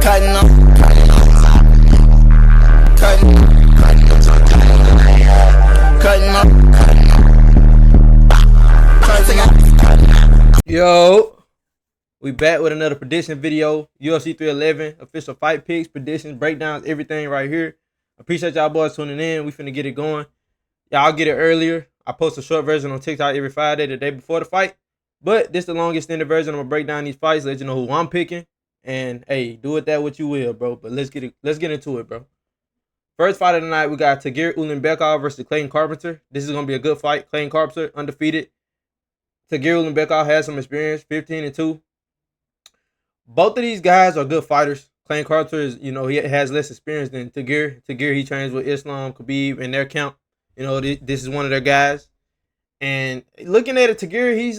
Cutting up. Cutting up. Yo, we back with another prediction video. UFC 311 official fight picks, predictions, breakdowns, everything right here. Appreciate y'all boys tuning in. We finna get it going. Y'all get it earlier. I post a short version on TikTok every Friday, the day before the fight. But this the longest extended version. I'm gonna break down these fights, let you know who I'm picking. And hey, do with that what you will, bro. But let's get into it, bro. First fight of the night, we got Tagir Ulanbekov versus Clayton Carpenter. This is gonna be a good fight. Clayton Carpenter undefeated. Tagir Ulanbekov has some experience, 15-2. Both of these guys are good fighters. Clayton Carpenter is, he has less experience than Tagir. Tagir, he trains with Islam, Khabib, and their camp. This is one of their guys. And looking at it, Tagir, he's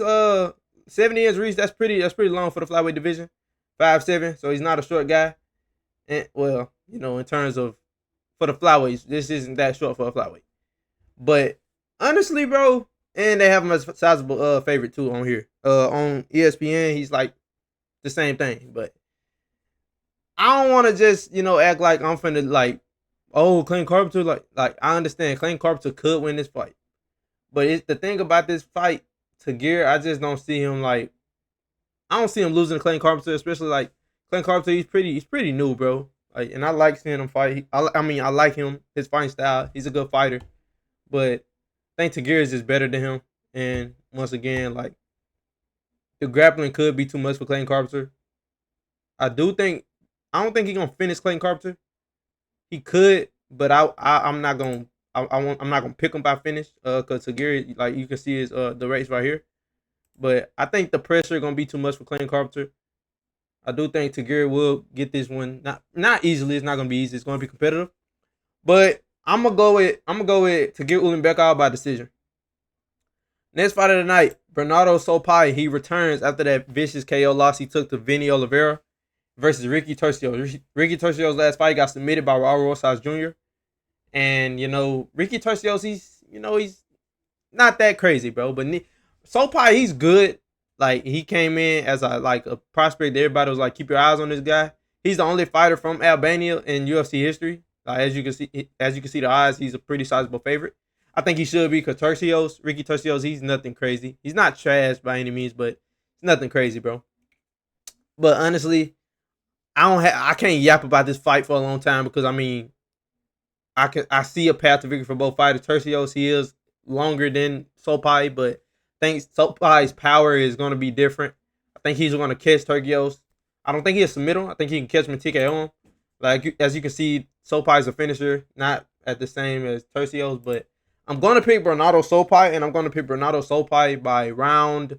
70 years reached. That's pretty long for the flyweight division. 5'7", so he's not a short guy. And well, in terms of for the flyweights, this isn't that short for a flyweight. But honestly, bro, and they have him as a sizable favorite too on here. On ESPN, he's like the same thing. But I don't want to just, act like I'm finna like, oh, Clayton Carpenter, like I understand Clayton Carpenter could win this fight. But it's the thing about this fight, Tagir, I just don't see him I don't see him losing to Clayton Carpenter, especially like Clayton Carpenter, he's pretty new, bro. Like, and I like seeing him fight. I like him, his fighting style. He's a good fighter. But I think Tagir is just better than him. And once again, like, the grappling could be too much for Clayton Carpenter. I don't think he's gonna finish Clayton Carpenter. He could, but I'm not gonna pick him by finish. Cause Tagir, like you can see his the race right here. But I think the pressure gonna be too much for Clayton Carpenter. I do think Tagir will get this one. Not easily. It's not gonna be easy. It's gonna be competitive. But I'm gonna go with Tagir Ulanbekov by decision. Next fight of the night, Bernardo Sopai. He returns after that vicious KO loss he took to Vinny Oliveira versus Ricky Turcios. Ricky Turcios' last fight got submitted by Raul Rosas Jr. And Ricky Turcios, he's not that crazy, bro. But Sopai, he's good. Like, he came in as a prospect. Everybody was like, keep your eyes on this guy. He's the only fighter from Albania in UFC history. As you can see the odds, he's a pretty sizable favorite. I think he should be because Ricky Turcios, he's nothing crazy. He's not trash by any means, but it's nothing crazy, bro. But honestly, I can't yap about this fight for a long time because I see a path to victory for both fighters. Turcios, he is longer than Sopai, but I think Sopai's power is going to be different. I think he's going to catch Turcios. I don't think he'll submit him. I think he can catch him and TKO him. Like, as you can see, Sopai's a finisher, not at the same as Turcios, but I'm going to pick Bernardo Sopai, and I'm going to pick Bernardo Sopai by round.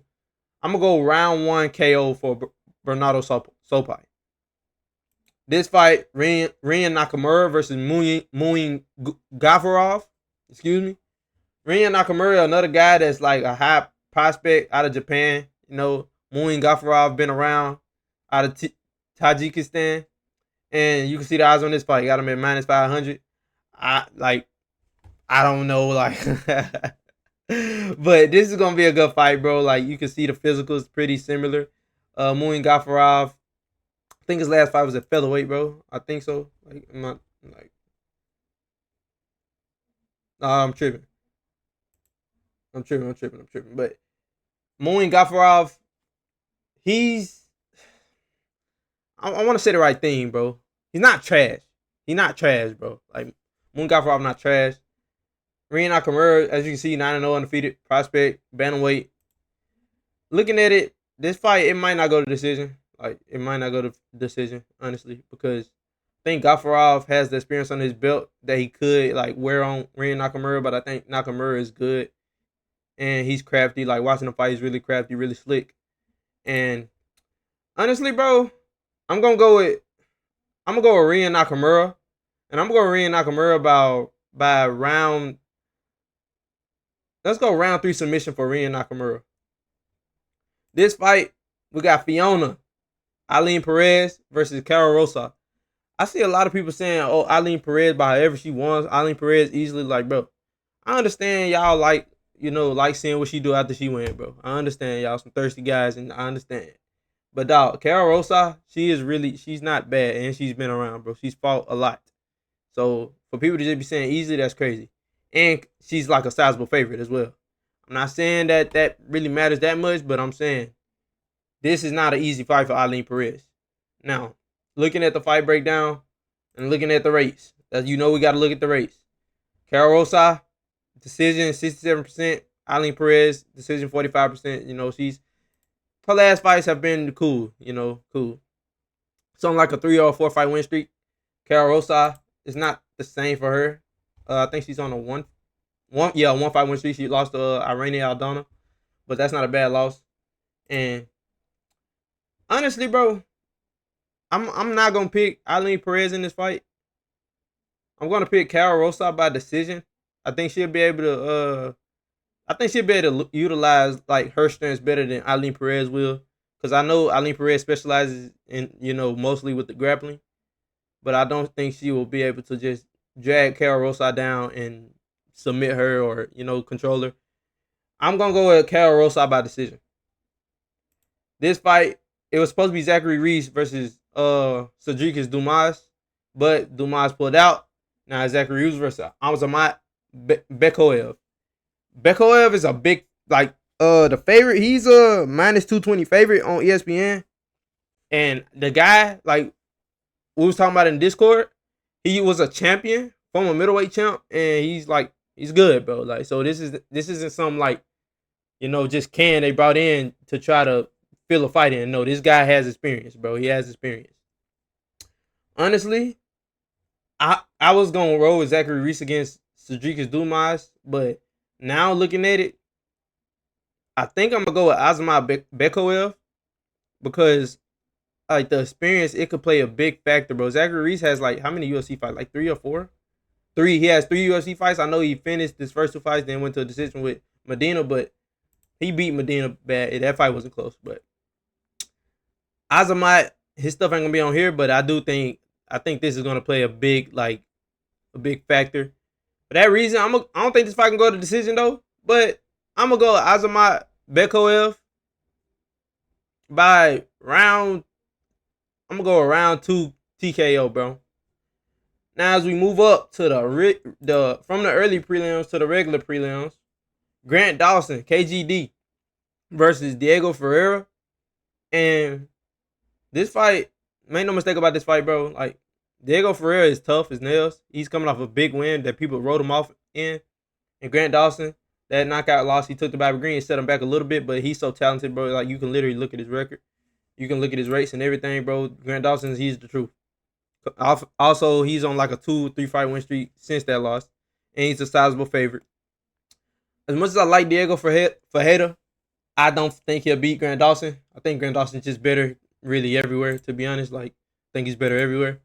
I'm going to go round 1 KO for Bernardo Sopai. This fight, Rian Nakamura versus Muin Gafarov. Excuse me. Rian Nakamura, another guy that's like a high prospect out of Japan. Muin Gafarov been around out of Tajikistan. And you can see the odds on this fight. Got him at -500. I don't know, but this is gonna be a good fight, bro. Like, you can see the physicals pretty similar. Muin Gafarov, I think his last fight was at featherweight, bro. I think so. I'm tripping. But Muin Gafarov, I want to say the right thing, bro. He's not trash. Bro. Like, Muin Gafarov not trash. Rian Nakamura, as you can see, 9-0 undefeated prospect, bantamweight. Looking at it, this fight, it might not go to decision. Like, it might not go to decision, honestly, because I think Gafarov has the experience on his belt that he could wear on Rian Nakamura, but I think Nakamura is good. And he's crafty. Like, watching the fight, he's really crafty, really slick. And honestly, bro, I'm gonna go with Rian Nakamura. And I'm going to Rian Nakamura by round. Let's go round 3 submission for Rian Nakamura. This fight, we got Fiona Eileen Perez versus Carol Rosa. I see a lot of people saying, oh, Eileen Perez by however she wants. Eileen Perez easily, bro. I understand y'all like seeing what she do after she win, bro. I understand y'all some thirsty guys, and I understand. But dog, Carol Rosa, she's not bad, and she's been around, bro. She's fought a lot. So for people to just be saying easy, that's crazy. And she's like a sizable favorite as well. I'm not saying that really matters that much, but I'm saying this is not an easy fight for Eileen Perez. Now, looking at the fight breakdown and looking at the race, as you know, we got to look at the race. Carol Rosa, decision 67%. Eileen Perez, decision 45%. You know, her last fights have been cool. You know, cool. Something like a 3 or 4 fight win streak. Carol Rosa is not the same for her. I think she's on a one fight win streak. She lost to Irene Aldana, but that's not a bad loss. And honestly, bro, I'm not gonna pick Eileen Perez in this fight. I'm gonna pick Carol Rosa by decision. I think she'll be able to utilize like her strengths better than Eileen Perez will. Because I know Eileen Perez specializes in, mostly with the grappling. But I don't think she will be able to just drag Carol Rosa down and submit her or, control her. I'm going to go with Carol Rosa by decision. This fight, it was supposed to be Zachary Reese versus Cedric Dumas. But Dumas pulled out. Now it's Zachary Reese versus Azamat Bekoev. Bekoev is a big, the favorite. He's a minus 220 favorite on ESPN. And the guy, we was talking about in Discord, he was a champion, former middleweight champ, and he's good, bro. So this isn't some just they brought in to try to fill a fight in. No, this guy has experience, bro. He has experience. Honestly, I was gonna roll with Zachary Reese against Cedric Dumas, but now looking at it, I think I'm gonna go with Azamat Bekoev because the experience, it could play a big factor, bro. Zachary Reese has how many UFC fights? 3 or 4? 3. He has 3 UFC fights. I know he finished his first 2 fights, then went to a decision with Medina, but he beat Medina bad. That fight wasn't close, but Azamat, his stuff ain't gonna be on here, but I think this is gonna play a big factor. For that reason, I don't think this fight can go to decision though, but I'm gonna go with Azamat Bekoev by round. I'm gonna go around 2 TKO, bro. Now, as we move up to from the early prelims to the regular prelims, Grant Dawson, KGD, versus Diego Ferreira. And this fight, make no mistake about this fight, bro. Diego Ferreira is tough as nails. He's coming off a big win that people wrote him off in. And Grant Dawson, that knockout loss, he took the Bobby Green and set him back a little bit, but he's so talented, bro. You can literally look at his record. You can look at his race and everything, bro. Grant Dawson, he's the truth. Also, he's on a 2-3 fight win streak since that loss. And he's a sizable favorite. As much as I like Diego Ferreira, I don't think he'll beat Grant Dawson. I think Grant Dawson's just better really everywhere, to be honest. I think he's better everywhere.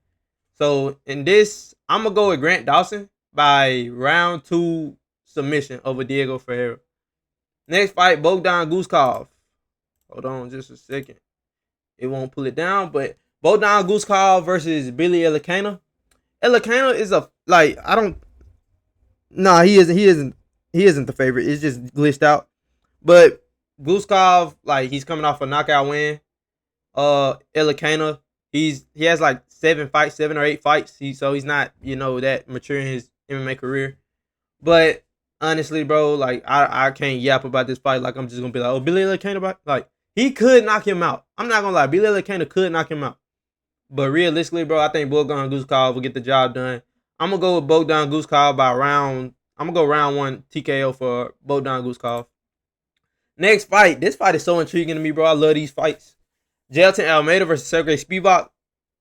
So, in this, I'm going to go with Grant Dawson by round 2 submission over Diego Ferreira. Next fight, Bogdan Guskov. Hold on just a second. It won't pull it down, but Bogdan Guskov versus Billy Elikana. Elikana is he isn't the favorite. It's just glitched out. But Guskov, he's coming off a knockout win. Elikana, he has 7 or 8 fights. So he's not, that mature in his MMA career. But honestly, bro, I can't yap about this fight. I'm just gonna be oh, Billy Elikana, he could knock him out. I'm not gonna lie, Billy Elikana could knock him out. But realistically, bro, I think Bogdan Guskov will get the job done. I'm gonna go with Bogdan Guskov by round. I'm gonna go round 1 TKO for Bogdan Guskov. Next fight. This fight is so intriguing to me, bro. I love these fights. Jailton Almeida versus Sergey Spivak.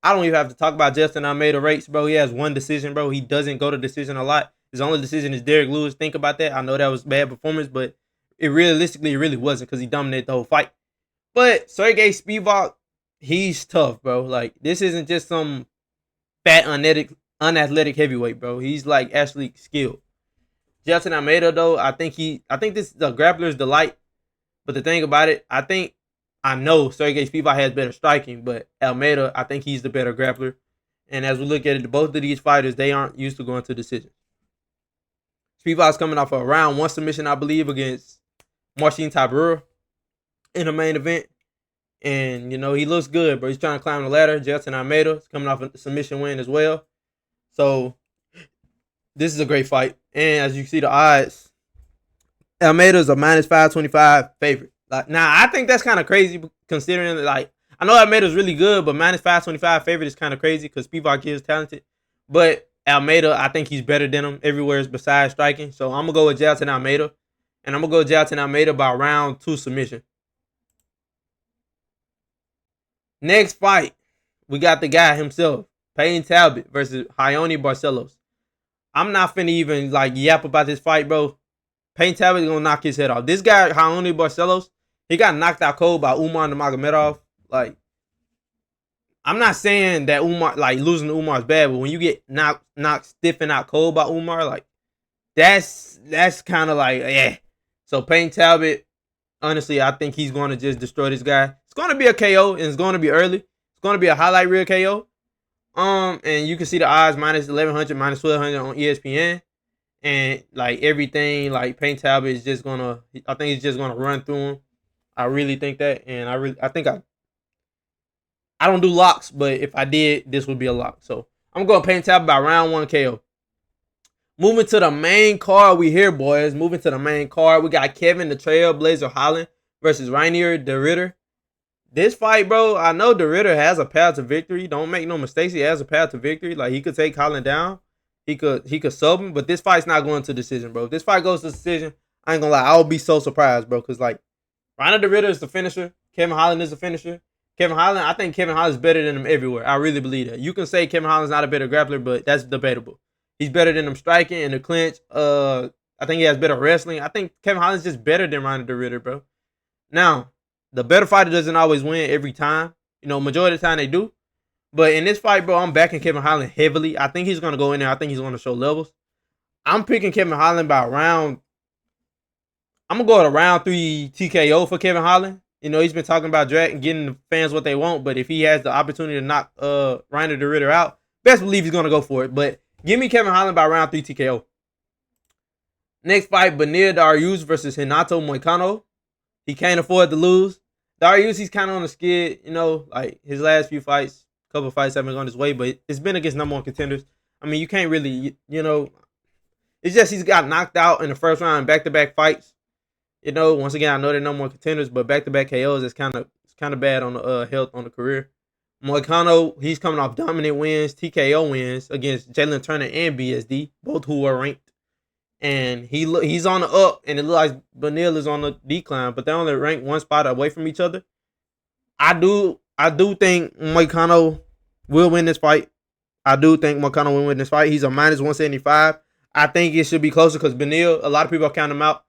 I don't even have to talk about Jailton Almeida rates, bro. He has 1 decision, bro. He doesn't go to decision a lot. His only decision is Derek Lewis. Think about that. I know that was bad performance, but it really wasn't because he dominated the whole fight. But Sergey Spivak, he's tough, bro. This isn't just some fat, unathletic heavyweight, bro. He's actually skilled. Jailton Almeida, though, I think this is a grappler's delight. But the thing about it, I know Sergey Spivak has better striking, but Almeida, I think he's the better grappler. And as we look at it, both of these fighters, they aren't used to going to decisions. Spivak's coming off a round 1 submission, I believe, against Marcin Tybura in the main event. And, you know, he looks good, bro. He's trying to climb the ladder. Jailton Almeida is coming off a submission win as well. So, this is a great fight. And as you see the odds, Almeida's a minus 525 favorite. Like, now, I think that's kind of crazy considering, like, I know Almeida's really good, but minus 525 favorite is kind of crazy because Spivak is talented. But Almeida, I think he's better than him everywhere besides striking. So, I'm going to go with Jailton Almeida. And I'm going to go with Jailton Almeida by round 2 submission. Next fight, we got the guy himself, Payne Talbot versus Raoni Barcelos. I'm not finna even like yap about this fight, bro. Payne Talbot is gonna knock his head off. This guy, Raoni Barcelos, he got knocked out cold by Umar Nurmagomedov. Like, I'm not saying that Umar, like, losing to Umar is bad, but when you get knocked stiff and out cold by Umar, like, that's kind of like, yeah. So Payne Talbot, honestly, I think he's going to just destroy this guy. It's going to be a KO, and it's going to be early. It's going to be a highlight reel KO. And you can see the odds minus 1100, minus 1200 on ESPN. And, like, everything, like, Payne Talbot is just going to, I think he's just going to run through him. I really think that. And I think I don't do locks, but if I did, this would be a lock. So, I'm going Payne Talbot by round 1 KO. Moving to the main card we here, boys. Moving to the main card. We got Kevin the Trailblazer Holland versus Rainier de Ridder. This fight, bro, I know de Ridder has a path to victory. Don't make no mistakes. He has a path to victory. Like, he could take Holland down. He could sub him. But this fight's not going to decision, bro. If this fight goes to decision, I ain't gonna lie. I'll be so surprised, bro. Because, like, Rainier de Ridder is the finisher. Kevin Holland is the finisher. Kevin Holland, I think Kevin Holland is better than him everywhere. I really believe that. You can say Kevin Holland's not a better grappler, but that's debatable. He's better than him striking in the clinch. I think he has better wrestling. I think Kevin Holland's just better than Rainier de Ridder, bro. Now, the better fighter doesn't always win every time. You know, majority of the time they do. But in this fight, bro, I'm backing Kevin Holland heavily. I think he's going to go in there. I think he's going to show levels. I'm picking Kevin Holland by round. I'm going to go to round 3 TKO for Kevin Holland. You know, he's been talking about getting the fans what they want. But if he has the opportunity to knock Rainier de Ridder out, best believe he's going to go for it. But give me Kevin Holland by round 3 TKO. Next fight, Beneil Dariush versus Renato Moicano. He can't afford to lose. Dariush, he's kind of on the skid, you know, like his last few fights, couple fights haven't gone his way, but it's been against number 1 contenders. I mean, you can't really, you know, it's just he's got knocked out in the first round in back-to-back fights. You know, once again, I know they're number 1 contenders, but back-to-back KOs is kind of bad on the health on the career. Moicano, he's coming off dominant wins, TKO wins against Jalen Turner and BSD, both who are ranked. And he's on the up, and it looks like Beneil is on the decline, but they're only ranked 1 spot away from each other. I do think Moicano will win this fight. I do think Moicano will win this fight. He's a minus 175. I think it should be closer because Beneil, a lot of people count him out.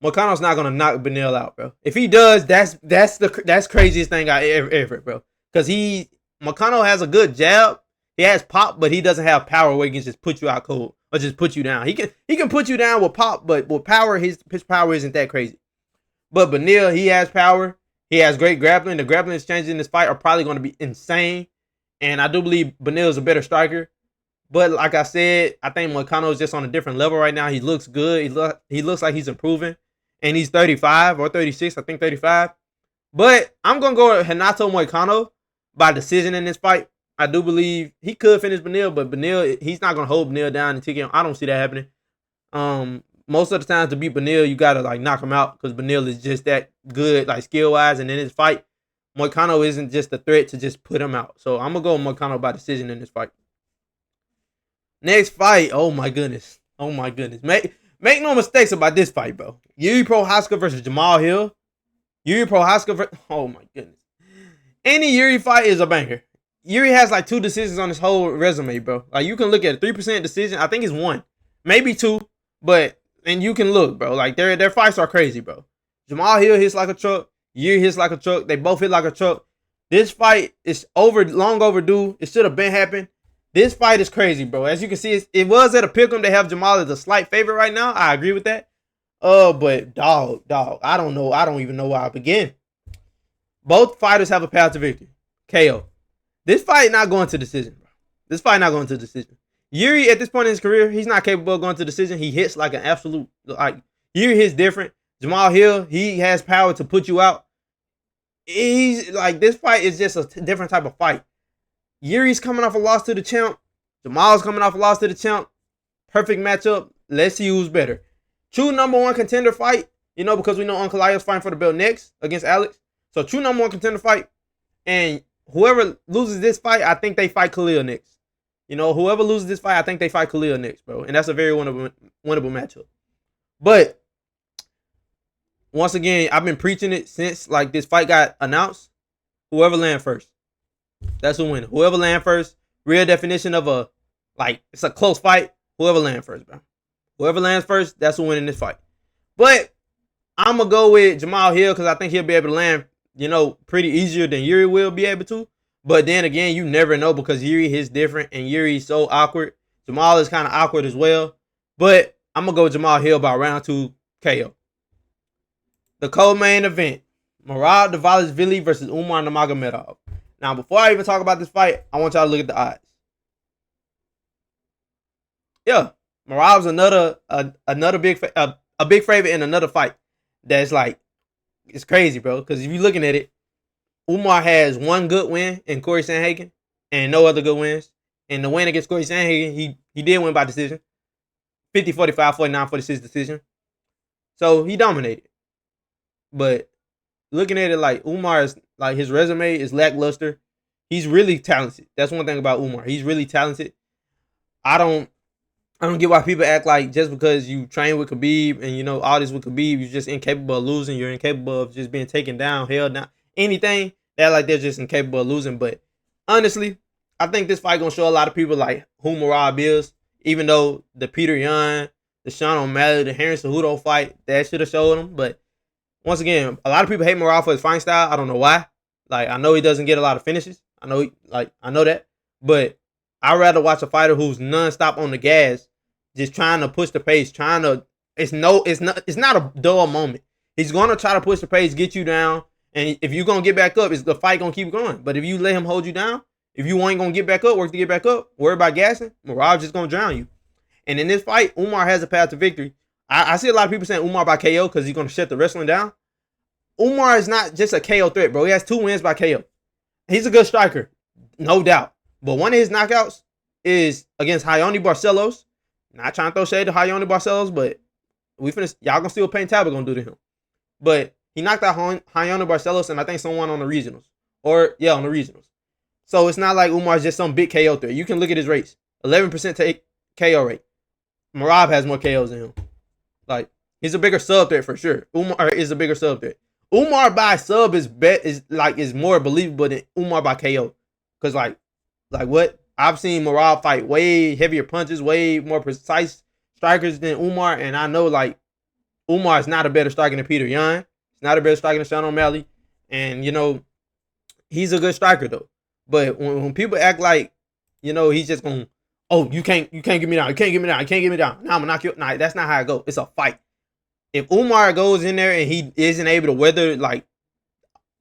Moicano's not gonna knock Beneil out, bro. If he does, that's craziest thing I ever, bro. Because Moicano has a good jab. He has pop, but he doesn't have power where he can just put you out cold or just put you down. He can put you down with pop, but with power, his power isn't that crazy. But Beneil, he has power. He has great grappling. The grappling exchanges in this fight are probably going to be insane. And I do believe Beneil is a better striker. But like I said, I think Moicano is just on a different level right now. He looks good. He looks like he's improving. And he's 35 or 36. I think 35. But I'm going to go with Renato Moicano by decision in this fight. I do believe he could finish Beneil, but Beneil, he's not going to hold Beneil down and take him. I don't see that happening. Most of the times to beat Beneil, you got to like knock him out because Beneil is just that good, like skill-wise. And in his fight, Moicano isn't just a threat to just put him out. So I'm going to go with Moicano by decision in this fight. Next fight. Oh, my goodness. Oh, my goodness. Make no mistakes about this fight, bro. Yuri Prochazka versus Jamal Hill. Yuri Prochazka versus... Oh, my goodness. Any Yuri fight is a banger. Yuri has like 2 decisions on his whole resume, bro. Like, you can look at a 3% decision. I think it's 1. Maybe 2. But, and you can look, bro. Like, their fights are crazy, bro. Jamal Hill hits like a truck. Yuri hits like a truck. They both hit like a truck. This fight is long overdue. It should have been happened. This fight is crazy, bro. As you can see, it was at a pick'em. They have Jamal as a slight favorite right now. I agree with that. But dog, I don't know. I don't even know where I begin. Both fighters have a path to victory. KO. This fight not going to decision, bro. This fight not going to decision. Yuri, at this point in his career, he's not capable of going to decision. He hits like an absolute, like, Yuri hits different. Jamal Hill, he has power to put you out. He's like, this fight is just a different type of fight. Yuri's coming off a loss to the champ. Jamal's coming off a loss to the champ. Perfect matchup. Let's see who's better. True #1 contender fight, because we know Uncle Io's fighting for the belt next against Alex. So true #1 contender fight. And whoever loses this fight, I think they fight Khalil next. Whoever loses this fight, I think they fight Khalil next, bro. And that's a very winnable matchup. But once again, I've been preaching it since like this fight got announced. Whoever land first, that's who wins. Whoever land first, real definition of it's a close fight. Whoever land first, bro. Whoever lands first, that's who winning this fight. But I'm gonna go with Jamal Hill because I think he'll be able to land, pretty easier than Yuri will be able to. But then again, you never know because Yuri is different and Yuri's so awkward. Jamal is kind of awkward as well. But I'm gonna go with Jamal Hill by round 2 KO. The co-main event: Merab Dvalishvili versus Umar Nurmagomedov. Now, before I even talk about this fight, I want y'all to look at the odds. Yeah, Merab's another big favorite in another fight. That's like, it's crazy, bro. Because if you're looking at it, Umar has one good win in Corey Sandhagen and no other good wins. And the win against Corey Sandhagen, he did win by decision. 50-45, 49-46 decision. So he dominated. But looking at it like Umar's, like his resume is lackluster. He's really talented. That's one thing about Umar. He's really talented. I don't get why people act like just because you train with Khabib and all this with Khabib, you're just incapable of losing. You're incapable of just being taken down, held down, anything. They're just incapable of losing. But honestly, I think this fight gonna show a lot of people like who Merab is. Even though the Peter Yan, the Sean O'Malley, the Henry Cejudo fight, that should have showed him. But once again, a lot of people hate Merab for his fighting style. I don't know why. Like, I know he doesn't get a lot of finishes. I know that. But I'd rather watch a fighter who's nonstop on the gas, just trying to push the pace, it's not a dull moment. He's gonna try to push the pace, get you down, and if you're gonna get back up, the fight gonna keep going. But if you let him hold you down, if you ain't gonna get back up, work to get back up, worry about gassing, Merab's just gonna drown you. And in this fight, Umar has a path to victory. I see a lot of people saying Umar by KO because he's gonna shut the wrestling down. Umar is not just a KO threat, bro. He has 2 wins by KO. He's a good striker, no doubt. But one of his knockouts is against Raoni Barcelos. Not trying to throw shade to Raoni Barcelos, but y'all gonna see what Payne Talbot gonna do to him. But he knocked out Raoni Barcelos and I think someone on the regionals. On the regionals. So it's not like Umar's just some big KO threat. You can look at his rates. 11% KO rate. Merab has more KOs than him. Like, he's a bigger sub threat for sure. Umar is a bigger sub threat. Umar by sub is more believable than Umar by KO. Cause like what? I've seen Merab fight way heavier punches, way more precise strikers than Umar, and I know like Umar is not a better striker than Peter Yan. He's not a better striker than Sean O'Malley, and he's a good striker though. But when people act like he's just gonna, you can't get me down, you can't get me down, you can't get me down. Now I'm gonna knock you. Nah, that's not how it goes. It's a fight. If Umar goes in there and he isn't able to weather like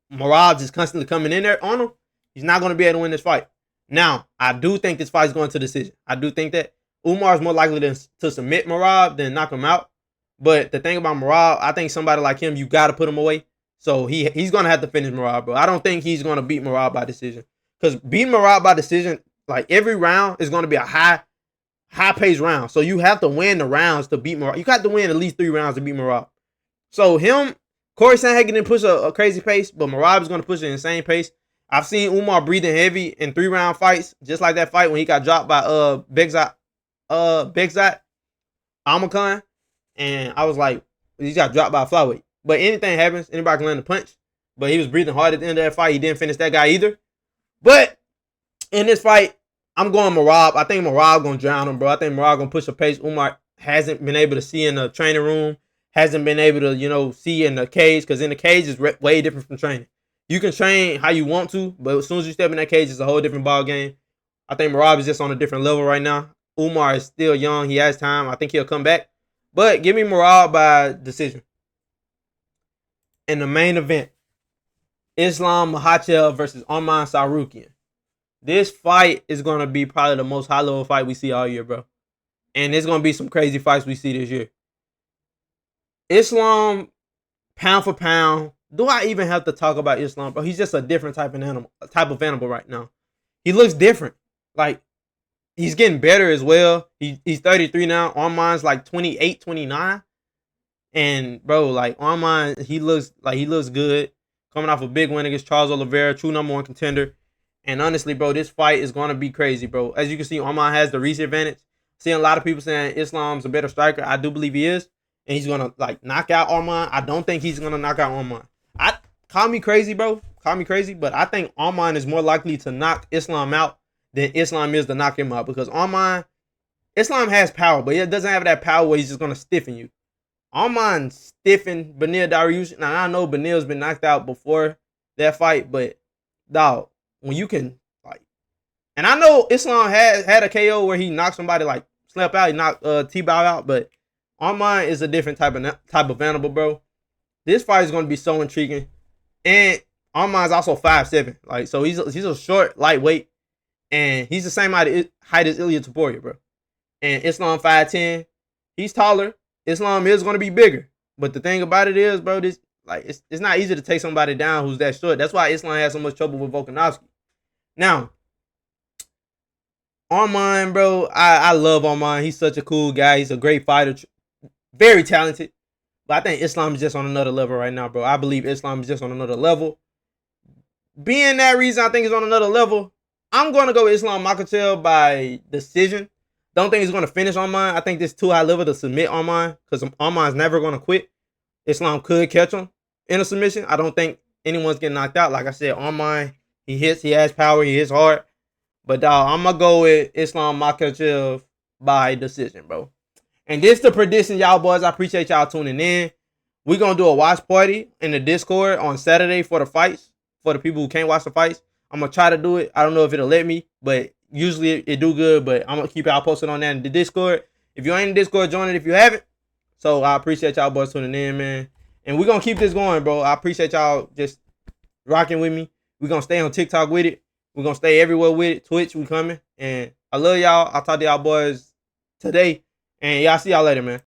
Merab just constantly coming in there on him, he's not gonna be able to win this fight. Now, I do think this fight is going to decision. I do think that Umar is more likely to submit Merab than knock him out. But the thing about Merab, I think somebody like him, you got to put him away. So he's going to have to finish Merab, bro. I don't think he's going to beat Merab by decision. Because beating Merab by decision, like every round is going to be a high-paced round. So you have to win the rounds to beat Merab. You got to win at least 3 rounds to beat Merab. So Corey Sandhagen didn't push a crazy pace, but Merab is going to push an insane pace. I've seen Umar breathing heavy in 3-round fights, just like that fight when he got dropped by Begzat Almakhan, and I was like, he got dropped by a flyweight. But anything happens, anybody can land a punch. But he was breathing hard at the end of that fight. He didn't finish that guy either. But in this fight, I'm going Merab. I think Merab gonna drown him, bro. I think Merab gonna push a pace Umar hasn't been able to see in the training room, hasn't been able to see in the cage, because in the cage is way different from training. You can train how you want to, but as soon as you step in that cage, it's a whole different ball game. I think Merab is just on a different level right now. Umar is still young. He has time. I think he'll come back. But give me Merab by decision. In the main event, Islam Makhachev versus Arman Tsarukyan. This fight is going to be probably the most high-level fight we see all year, bro. And there's going to be some crazy fights we see this year. Islam, pound for pound, do I even have to talk about Islam, bro? He's just a different type of animal right now. He looks different. Like, he's getting better as well. He's 33 now. Arman's like 28, 29. And bro, like Arman, he looks good. Coming off a big win against Charles Oliveira, true #1 contender. And honestly, bro, this fight is gonna be crazy, bro. As you can see, Arman has the reach advantage. Seeing a lot of people saying Islam's a better striker. I do believe he is. And he's gonna like knock out Arman. I don't think he's gonna knock out Arman. Call me crazy, bro. Call me crazy, but I think Arman is more likely to knock Islam out than Islam is to knock him out. Because Islam has power, but it doesn't have that power where he's just gonna stiffen you. Arman stiffened Beneil Dariush. Now I know Beneil's been knocked out before that fight, but dog, when you can like, and I know Islam had a KO where he knocked somebody like slap out, he knocked T-Bow out, but Arman is a different type of animal, bro. This fight is gonna be so intriguing, and Arman's also 5'7", like so he's a short lightweight, and he's the same height as Ilia Topuria, bro. And Islam 5'10", he's taller. Islam is going to be bigger. But the thing about it is, bro, this like it's not easy to take somebody down who's that short. That's why Islam has so much trouble with Volkanovski. Now, Arman, bro, I love Arman. He's such a cool guy. He's a great fighter. Very talented. But I think Islam is just on another level right now, bro. I believe Islam is just on another level. Being that reason I think it's on another level, I'm going to go with Islam Makhachev by decision. Don't think he's going to finish Arman. I think this too high level to submit Arman because Arman's never going to quit. Islam could catch him in a submission. I don't think anyone's getting knocked out. Like I said, Arman, he hits, he has power, he hits hard. But I'm going to go with Islam Makhachev by decision, bro. And this the prediction, y'all boys. I appreciate y'all tuning in. We're going to do a watch party in the Discord on Saturday for the fights. For the people who can't watch the fights. I'm going to try to do it. I don't know if it'll let me, but usually it do good, but I'm going to keep y'all posted on that in the Discord. If you ain't in the Discord, join it if you haven't. So I appreciate y'all boys tuning in, man. And we're going to keep this going, bro. I appreciate y'all just rocking with me. We're going to stay on TikTok with it. We're going to stay everywhere with it. Twitch, we coming. And I love y'all. I'll talk to y'all boys today. And y'all see y'all later, man.